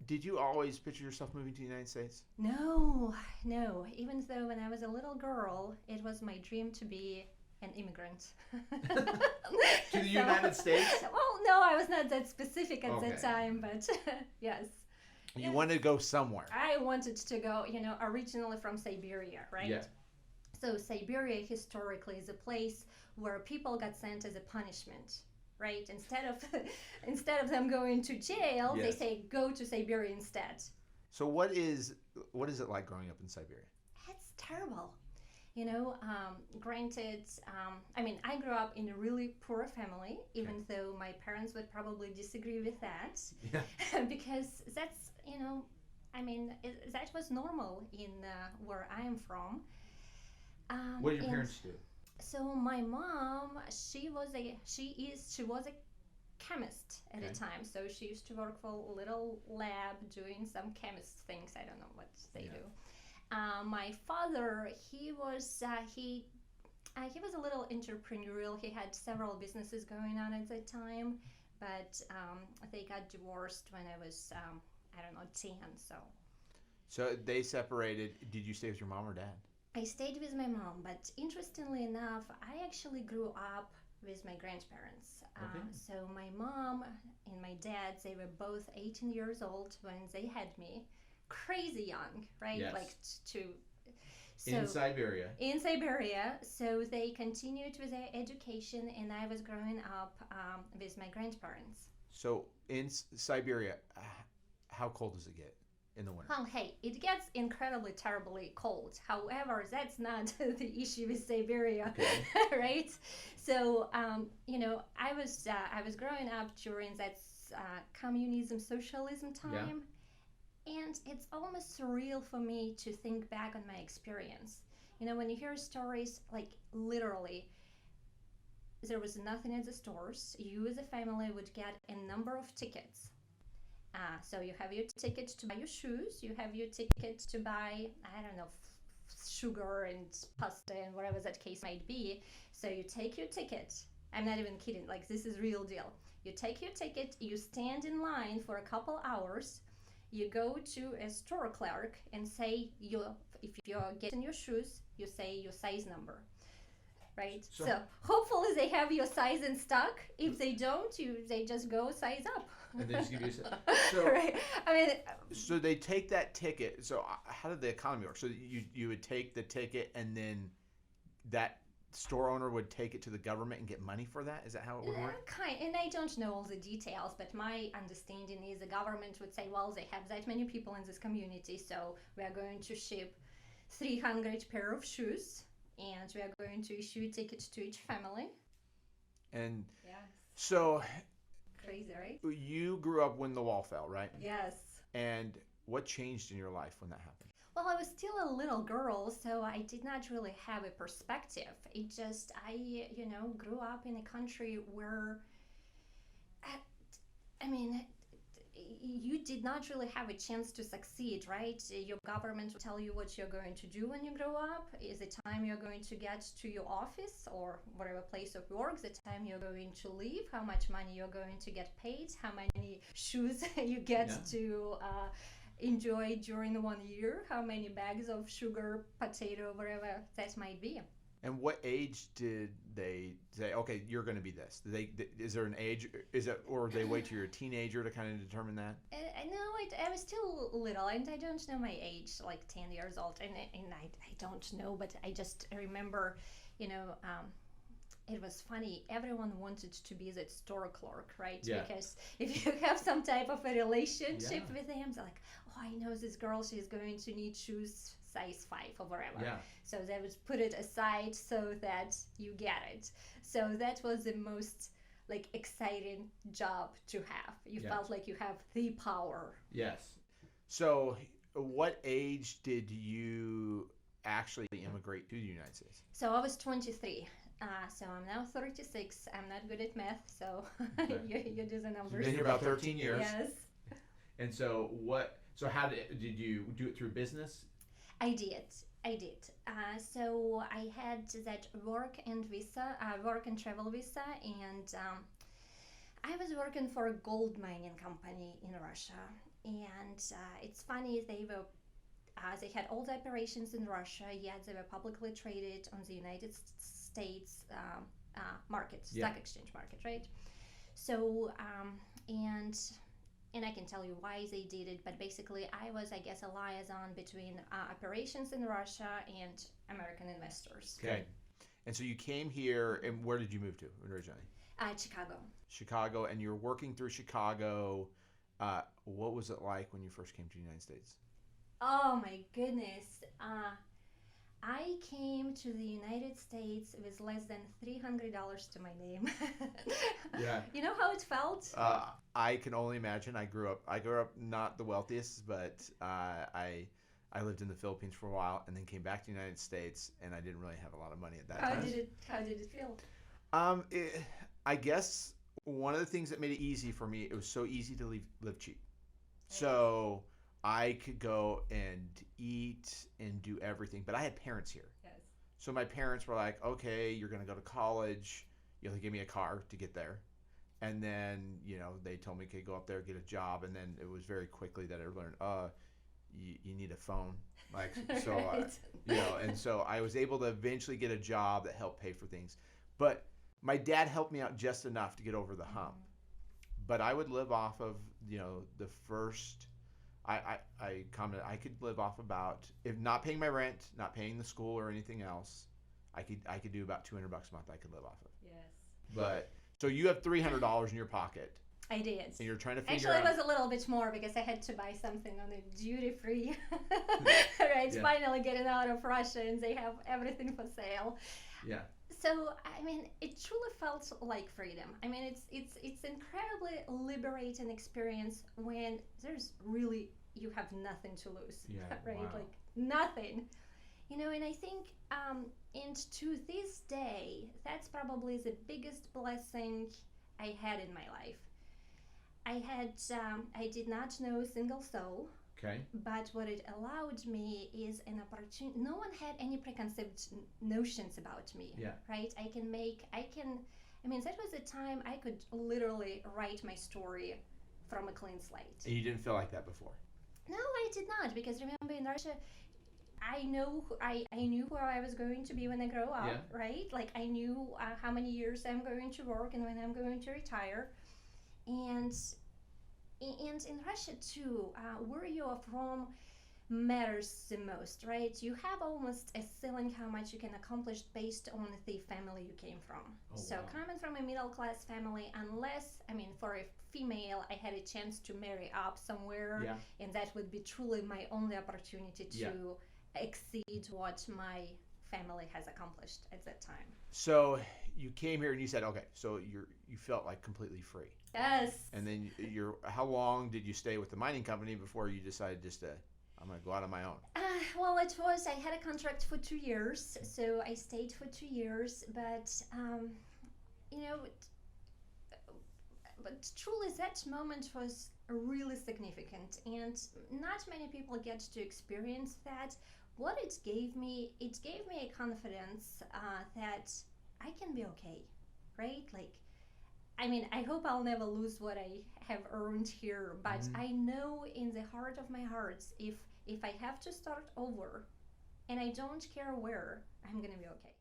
Did you always picture yourself moving to the United States? No, no. Even though when I was a little girl, it was my dream to be an immigrant. To the United States? Well, no, I was not that specific at Okay. that time, but yes. You Yes. wanted to go somewhere. I wanted to go, originally from Siberia, right? Yeah. So Siberia historically is a place where people got sent as a punishment, right? Instead of them going to jail, they Yes. say go to Siberia instead. So what is it like growing up in Siberia? It's terrible. Granted, I grew up in a really poor family, even though my parents would probably disagree with that. Yeah. Because that's, that was normal in where I am from. What did your and parents do? So my mom, she was a chemist at Okay. the time. So she used to work for a little lab doing some chemist things. I don't know what they Yeah. do. My father, he was a little entrepreneurial. He had several businesses going on at that time, but they got divorced when I was, I don't know, 10. So they separated. Did you stay with your mom or dad? I stayed with my mom, but interestingly enough, I actually grew up with my grandparents. Okay. So my mom and my dad, they were both 18 years old when they had me. Crazy young, right? Yes. Like In Siberia. In Siberia, so they continued with their education, and I was growing up with my grandparents. So in Siberia, how cold does it get in the winter? Well, hey, it gets incredibly, terribly cold. However, that's not the issue with Siberia, Okay. right? So, I was growing up during that communism, socialism time. And it's almost surreal for me to think back on my experience. When you hear stories, like literally, there was nothing at the stores. You as a family would get a number of tickets. So you have your ticket to buy your shoes, you have your ticket to buy, I don't know, sugar and pasta and whatever that case might be. So you take your ticket. I'm not even kidding, like this is real deal. You take your ticket, you stand in line for a couple hours. You go to a store clerk and say if you're getting your shoes, you say your size number, right? So hopefully they have your size in stock. If they don't, they just go size up. And they just give you so right. So they take that ticket. So how did the economy work? So you would take the ticket and then that store owner would take it to the government and get money for that? Is that how it would work? And I don't know all the details, but my understanding is the government would say, well, they have that many people in this community, so we are going to ship 300 pair of shoes, and we are going to issue a ticket to each family. And yes. So crazy, right? You grew up when the wall fell, right? Yes. And what changed in your life when that happened? Well, I was still a little girl, so I did not really have a perspective. It just, I grew up in a country where, you did not really have a chance to succeed, right? Your government will tell you what you're going to do when you grow up. Is the time you're going to get to your office or whatever place of work, the time you're going to leave, how much money you're going to get paid, how many shoes you get to enjoy during 1 year, how many bags of sugar, potato, whatever that might be. And what age did they say, okay, you're going to be this? Is there an age? Or they wait till you're a teenager to kind of determine that? No, I was still little, and I don't know my age, like 10 years old, and I don't know, but I just remember, it was funny. Everyone wanted to be that store clerk, right? Yeah. Because if you have some type of a relationship with them, they're like, oh, I know this girl, she's going to need shoes size 5 or whatever. Yeah. So they would put it aside so that you get it. So that was the most exciting job to have. You felt like you have the power. Yes. So what age did you actually immigrate to the United States? So I was 23. So I'm now 36. I'm not good at math, so you do the numbers. You've been here about 13 years. Yes. And so how did you do it through business? I did. So I had that work and travel visa, and I was working for a gold mining company in Russia. and it's funny, they had all the operations in Russia, yet they were publicly traded on the United States market, stock exchange market, right? So, and I can tell you why they did it, but basically I was, I guess, a liaison between operations in Russia and American investors. Okay. And so you came here, and where did you move to originally? Chicago. Chicago, and you're working through Chicago. What was it like when you first came to the United States? Oh my goodness. I came to the United States with less than $300 to my name. Yeah. You know how it felt? I can only imagine. I grew up not the wealthiest, but I lived in the Philippines for a while and then came back to the United States, and I didn't really have a lot of money at that time. How did it feel? I guess one of the things that made it easy for me, it was so easy to live cheap. So I could go and eat and do everything, but I had parents here. Yes. So my parents were like, okay, you're going to go to college. You know, they gave me a car to get there. And then, you know, they told me, okay, go up there, get a job. And then it was very quickly that I learned, you need a phone. Like, so, Right. you know, and so I was able to eventually get a job that helped pay for things. But my dad helped me out just enough to get over the hump. But I would live off of, you know, the first, I commented, I could live off about, if not paying my rent, not paying the school or anything else, I could do about $200 a month I could live off of. Yes. But, so you have $300 in your pocket. I did. And you're trying to figure Actually, out. it was a little bit more because I had to buy something on a duty free. Right, Yeah. finally getting out of Russia and they have everything for sale. Yeah. So I mean, it truly felt like freedom. I mean, it's incredibly liberating experience when there's really, you have nothing to lose. Yeah, Right, wow. like nothing. You know, and I think, and to this day, that's probably the biggest blessing I had in my life. I did not know a single soul, Okay. but what it allowed me is an opportunity. No one had any preconceived notions about me. Yeah. Right? I mean, that was a time I could literally write my story from a clean slate. And you didn't feel like that before. No, I did not, because remember in Russia, I knew who I was going to be when I grow up, Yeah. right? Like I knew how many years I'm going to work and when I'm going to retire, and in Russia too, where you are from matters the most, right? You have almost a ceiling how much you can accomplish based on the family you came from. Oh, So wow. coming from a middle class family, unless, I mean, for a female, I had a chance to marry up somewhere, Yeah. and that would be truly my only opportunity to Yeah. exceed what my family has accomplished at that time. So you came here and you said, okay, so you felt like completely free. Yes. And then how long did you stay with the mining company before you decided just to, I'm going to go out on my own? Well, I had a contract for 2 years, so I stayed for 2 years, but, you know, but truly that moment was really significant, and not many people get to experience that. What it gave me a confidence that I can be okay, right? Like, I mean, I hope I'll never lose what I have earned here, but Mhm. I know in the heart of my hearts, if I have to start over, and I don't care where, I'm gonna be okay.